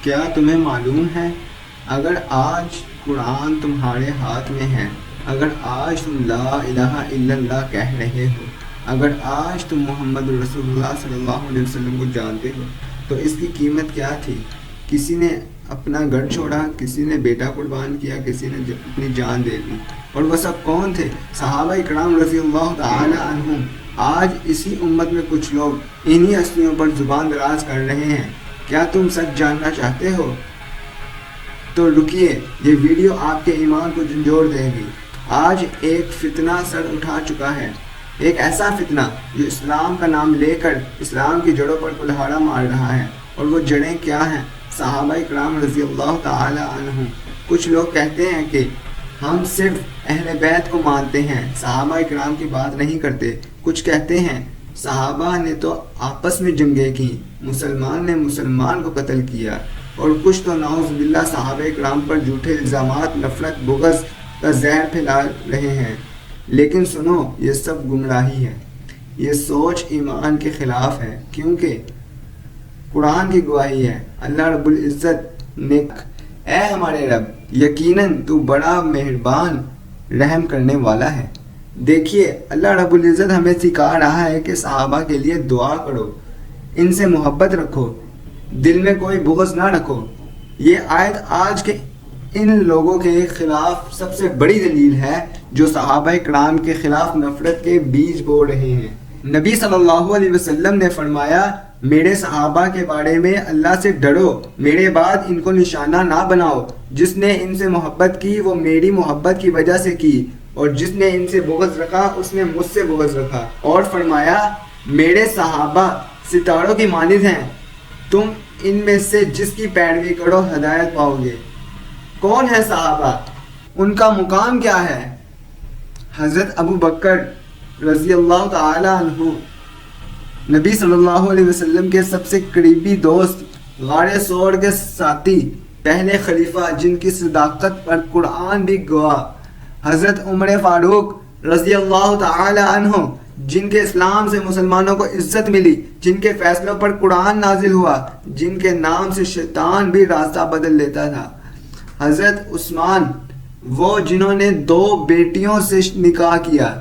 کیا تمہیں معلوم ہے اگر آج قرآن تمہارے ہاتھ میں ہے، اگر آج تم لا الہ الا اللہ کہہ رہے ہو، اگر آج تم محمد رسول اللہ صلی اللہ علیہ وسلم کو جانتے ہو، تو اس کی قیمت کیا تھی؟ کسی نے اپنا گھر چھوڑا، کسی نے بیٹا قربان کیا، کسی نے اپنی جان دے دی، اور وہ سب کون تھے؟ صحابہ اکرام رضی اللہ تعالی عنہم۔ آج اسی امت میں کچھ لوگ انہی ہستیوں پر زبان دراز کر رہے ہیں۔ کیا تم سچ جاننا چاہتے ہو؟ تو رکیے، یہ ویڈیو آپ کے ایمان کو جھنجھوڑ دے گی۔ آج ایک فتنہ سر اٹھا چکا ہے، ایک ایسا فتنہ جو اسلام کا نام لے کر اسلام کی جڑوں پر کلہاڑا مار رہا ہے، اور وہ جڑیں کیا ہیں؟ صحابہ اکرام رضی اللہ تعالی عنہم۔ کچھ لوگ کہتے ہیں کہ ہم صرف اہل بیت کو مانتے ہیں، صحابہ اکرام کی بات نہیں کرتے۔ کچھ کہتے ہیں صحابہ نے تو آپس میں جنگیں کی، مسلمان نے مسلمان کو قتل کیا، اور کچھ تو نعوذ باللہ صحابہ اکرام پر جھوٹے الزامات، نفرت، بغض کا زہر پھیلا رہے ہیں۔ لیکن سنو، یہ سب گمراہی ہے، یہ سوچ ایمان کے خلاف ہے، کیونکہ قرآن کی گواہی ہے۔ اللہ رب العزت نے اے ہمارے رب، یقیناً تو بڑا مہربان رحم کرنے والا ہے۔ دیکھیے، اللہ رب العزت ہمیں سکھا رہا ہے کہ صحابہ کے لیے دعا کرو، ان سے محبت رکھو، دل میں کوئی بغض نہ رکھو۔ یہ آیت آج کے ان لوگوں کے خلاف سب سے بڑی دلیل ہے جو صحابہ کرام کے خلاف نفرت کے بیج بو رہے ہیں۔ نبی صلی اللہ علیہ وسلم نے فرمایا، میرے صحابہ کے بارے میں اللہ سے ڈرو، میرے بعد ان کو نشانہ نہ بناؤ۔ جس نے ان سے محبت کی وہ میری محبت کی وجہ سے کی، اور جس نے ان سے بغض رکھا اس نے مجھ سے بغض رکھا۔ اور فرمایا، میرے صحابہ ستاروں کی مانند ہیں، تم ان میں سے جس کی پیروی کرو ہدایت پاؤ گے۔ کون ہے صحابہ؟ ان کا مقام کیا ہے؟ حضرت ابو بکر رضی اللہ تعالی عنہ، نبی صلی اللہ علیہ وسلم کے سب سے قریبی دوست، غار ثور کے ساتھی، پہلے خلیفہ جن کی صداقت پر قرآن بھی گواہ، حضرت عمر فاروق رضی اللہ تعالی عنہ، جن کے اسلام سے مسلمانوں کو عزت ملی، جن کے فیصلوں پر قرآن نازل ہوا، جن کے نام سے شیطان بھی راستہ بدل لیتا تھا، حضرت عثمان، وہ جنہوں نے 2 بیٹیوں سے نکاح کیا،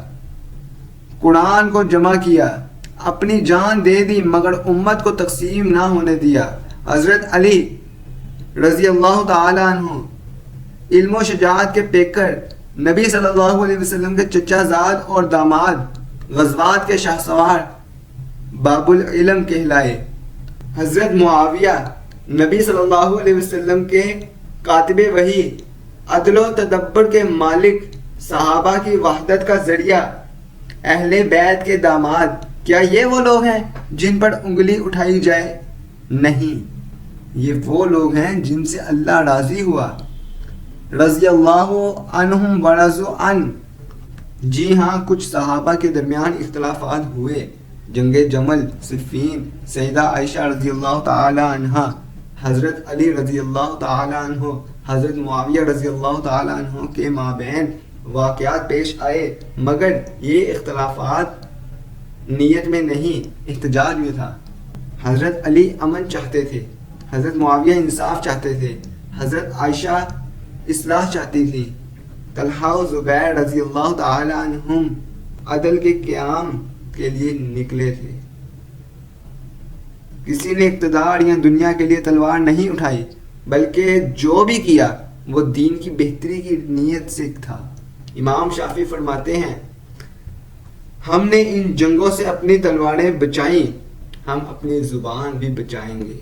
قرآن کو جمع کیا، اپنی جان دے دی مگر امت کو تقسیم نہ ہونے دیا، حضرت علی رضی اللہ تعالی عنہ، علم و شجاعت کے پیکر، نبی صلی اللہ علیہ وسلم کے چچا زاد اور داماد، غزوات کے شاہ سوار، باب العلم کہلائے، حضرت معاویہ، نبی صلی اللہ علیہ وسلم کے کاتب وحی، عدل و تدبر کے مالک، صحابہ کی وحدت کا ذریعہ، اہل بیت کے داماد۔ کیا یہ وہ لوگ ہیں جن پر انگلی اٹھائی جائے؟ نہیں، یہ وہ لوگ ہیں جن سے اللہ راضی ہوا، رضی اللہ عنہم ورضوا عنہ۔ جی ہاں، کچھ صحابہ کے درمیان اختلافات ہوئے، جنگ جمل، صفین، سیدہ عائشہ رضی اللہ تعالی عنہا، حضرت علی رضی اللہ تعالی عنہ، حضرت معاویہ رضی اللہ تعالی عنہ کے مابین واقعات پیش آئے، مگر یہ اختلافات نیت میں نہیں، احتجاج میں تھا۔ حضرت علی امن چاہتے تھے، حضرت معاویہ انصاف چاہتے تھے، حضرت عائشہ اصلاح چاہتی تھی، طلحہ و زبیر رضی اللہ تعالی عنہم عدل کے قیام کے لیے نکلے تھے۔ کسی نے اقتدار یا دنیا کے لیے تلوار نہیں اٹھائی، بلکہ جو بھی کیا وہ دین کی بہتری کی نیت سے تھا۔ امام شافعی فرماتے ہیں، ہم نے ان جنگوں سے اپنی تلواریں بچائیں، ہم اپنی زبان بھی بچائیں گے،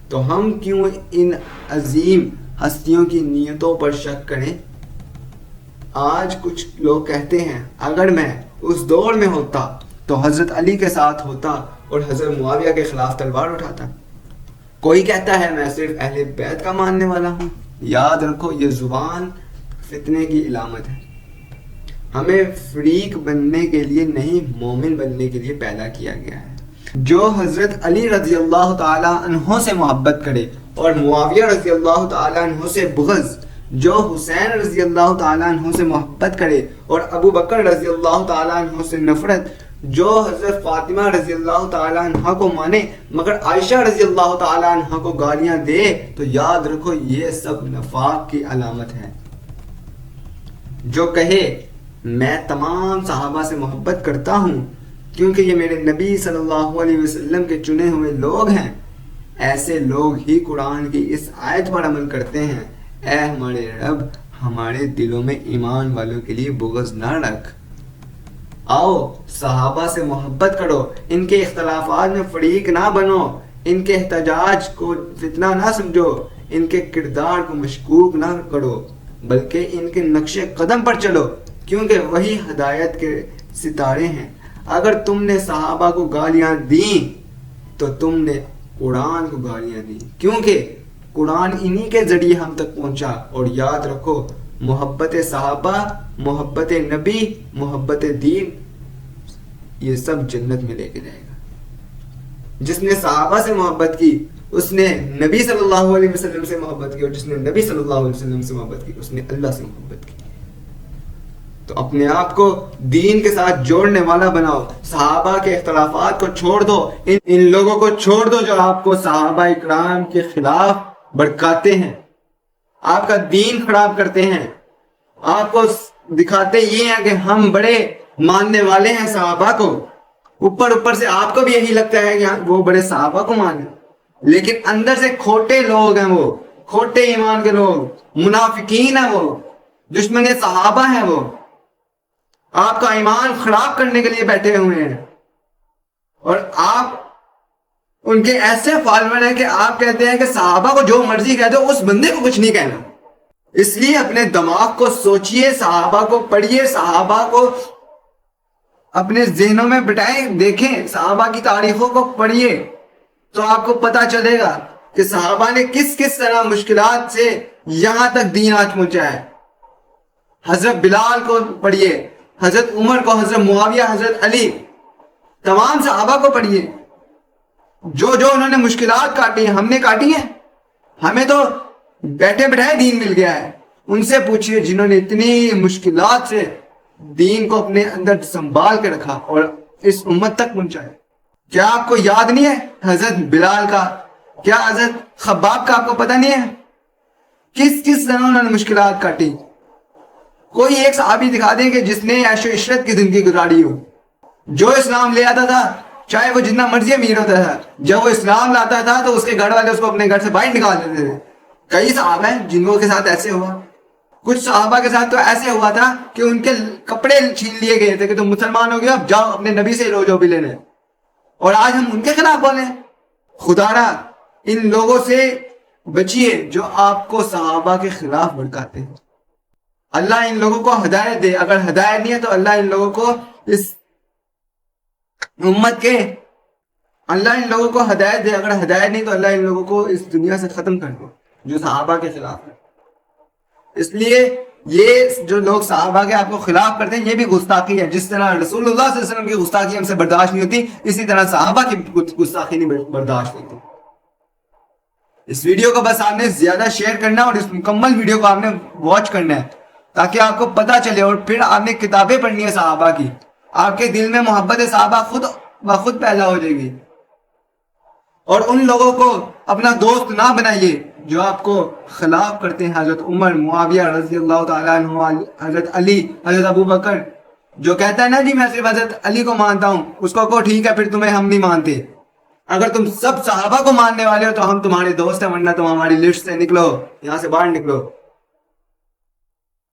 تو ہم کیوں ان عظیم ہستیوں کی نیتوں پر شک کریں؟ آج کچھ لوگ کہتے ہیں، اگر میں اس دور میں ہوتا تو حضرت علی کے ساتھ ہوتا اور حضرت معاویہ کے خلاف تلوار اٹھاتا۔ کوئی کہتا ہے میں صرف اہل بیت کا ماننے والا ہوں۔ یاد رکھو، یہ زبان فتنے کی علامت ہے۔ ہمیں فریق بننے کے لیے نہیں، مومن بننے کے لیے پیدا کیا گیا ہے۔ جو حضرت علی رضی اللہ تعالی عنہ سے محبت کرے اور معاویہ رضی اللہ تعالی عنہ سے بغض، جو حسین رضی اللہ تعالی عنہ سے محبت کرے اور ابو بکر رضی اللہ تعالی عنہ سے نفرت، جو حضرت فاطمہ رضی اللہ تعالیٰ عنہ کو مانے مگر عائشہ رضی اللہ تعالیٰ عنہ کو گالیاں دے تو یاد رکھو یہ سب نفاق کی علامت ہے۔ جو کہے میں تمام صحابہ سے محبت کرتا ہوں کیونکہ یہ میرے نبی صلی اللہ علیہ وسلم کے چنے ہوئے لوگ ہیں، ایسے لوگ ہی قرآن کی اس آیت پر عمل کرتے ہیں، اے ہمارے رب ہمارے دلوں میں ایمان والوں کے لیے بغض نہ رکھ۔ آؤ صحابہ سے محبت کرو، ان کے اختلافات میں فریق نہ بنو، ان کے احتجاج کو فتنہ نہ سمجھو، ان کے کردار کو مشکوک نہ کرو، بلکہ ان کے نقش قدم پر چلو کیونکہ وہی ہدایت کے ستارے ہیں۔ اگر تم نے صحابہ کو گالیاں دیں تو تم نے قرآن کو گالیاں دیں، کیونکہ قرآن انہی کے ذریعے ہم تک پہنچا۔ اور یاد رکھو محبت صحابہ، محبت نبی، محبت دین، یہ سب جنت میں لے کے جائے گا۔ جس نے صحابہ سے محبت کی اس نے نبی صلی اللہ علیہ وسلم سے محبت کی، اور جس نے نبی صلی اللہ علیہ وسلم سے محبت کی اس نے اللہ سے محبت کی۔ تو اپنے آپ کو دین کے ساتھ جوڑنے والا بناؤ، صحابہ کے اختلافات کو چھوڑ دو، ان لوگوں کو چھوڑ دو جو آپ کو صحابہ اکرام کے خلاف بھڑکاتے ہیں، آپ کا دین خراب کرتے ہیں، آپ کو دکھاتے یہ ہیں کہ ہم بڑے ماننے والے ہیں صحابہ کو، اوپر سے آپ کو بھی یہی لگتا ہے کہ وہ بڑے صحابہ کو مانے، لیکن اندر سے کھوٹے لوگ ہیں، وہ کھوٹے ایمان کے لوگ، منافقین ہیں، وہ دشمن صحابہ ہیں، وہ آپ کا ایمان خراب کرنے کے لیے بیٹھے ہوئے ہیں، اور آپ ان کے ایسے فالوور ہیں کہ آپ کہتے ہیں کہ صحابہ کو جو مرضی کہہ دو، اس بندے کو کچھ نہیں کہنا۔ اس لیے اپنے دماغ کو سوچئے، صحابہ کو پڑھیے، صحابہ کو اپنے ذہنوں میں بٹھائیں، دیکھیں صحابہ کی تاریخوں کو پڑھیے تو آپ کو پتا چلے گا کہ صحابہ نے کس کس طرح مشکلات سے یہاں تک دین آج پہنچا ہے۔ حضرت بلال کو پڑھیے، حضرت عمر کو، حضرت معاویہ، حضرت علی، تمام صحابہ کو پڑھیے، جو انہوں نے مشکلات کاٹی ہیں ہم نے کاٹی ہیں، ہمیں تو بیٹھے بیٹھائے دین مل گیا ہے۔ ان سے پوچھئے جنہوں نے اتنی مشکلات سے دین کو اپنے اندر سنبھال کے رکھا اور اس امت تک پہنچایا۔ کیا آپ کو یاد نہیں ہے حضرت بلال کا؟ کیا حضرت خباب کا آپ کو پتہ نہیں ہے؟ کس طرح انہوں نے مشکلات کاٹی؟ کوئی ایک صحابی دکھا دیں کہ جس نے عیش و عشرت کی زندگی گزاری ہو، جو اسلام لے آتا تھا چاہے وہ جتنا مرضی امیر ہوتا تھا، جب وہ اسلام لاتا تھا تو اس کے گھر والے اس کو اپنے گھر سے باہر نکال دیتے تھے۔ کئی صحابہ ہیں جنہوں کے ساتھ ایسے ہوا، کچھ صحابہ کے ساتھ تو ایسے ہوا تھا کہ ان کے کپڑے چھین لیے گئے تھے کہ تم مسلمان ہو گئے، اب جاؤ اپنے نبی سے لو جو بھی لینے، اور آج ہم ان کے خلاف بولیں۔ خدا را ان لوگوں سے بچیے جو آپ کو صحابہ کے خلاف بھڑکاتے ہیں۔ اللہ ان لوگوں کو ہدایت دے، اگر ہدایت نہیں ہے تو اللہ ان لوگوں کو اس امت کے، اللہ ان لوگوں کو ہدایت دے، اگر ہدایت نہیں تو اللہ ان لوگوں کو اس دنیا سے ختم کر دے جو صحابہ کے خلاف ہے۔ اس لیے یہ جو لوگ صحابہ کے آپ کو خلاف کرتے ہیں یہ بھی گستاخی ہے، جس طرح رسول اللہ صلی اللہ علیہ وسلم کی گستاخی ہم سے برداشت نہیں ہوتی، اسی طرح صحابہ کی گستاخی نہیں برداشت ہوتی۔ اس ویڈیو کو بس آپ نے زیادہ شیئر کرنا ہے اور اس مکمل ویڈیو کو آپ نے واچ کرنا ہے تاکہ آپ کو پتہ چلے، اور پھر آپ نے کتابیں پڑھنی ہے صحابہ کی، آپ کے دل میں محبت صحابہ خود بخود پیدا ہو جائے گی۔ اور ان لوگوں کو اپنا دوست نہ بنائیے جو آپ کو خلاف کرتے ہیں، حضرت عمر، معاویہ رضی اللہ تعالیٰ عنہ، حضرت علی، حضرت ابو بکر۔ جو کہتا ہے نا جی میں صرف حضرت علی کو مانتا ہوں، اس کو کہو ٹھیک ہے پھر تمہیں ہم نہیں مانتے، اگر تم سب صحابہ کو ماننے والے ہو تو ہم تمہارے دوست ہیں، ورنہ تم ہماری لسٹ سے نکلو، یہاں سے باہر نکلو۔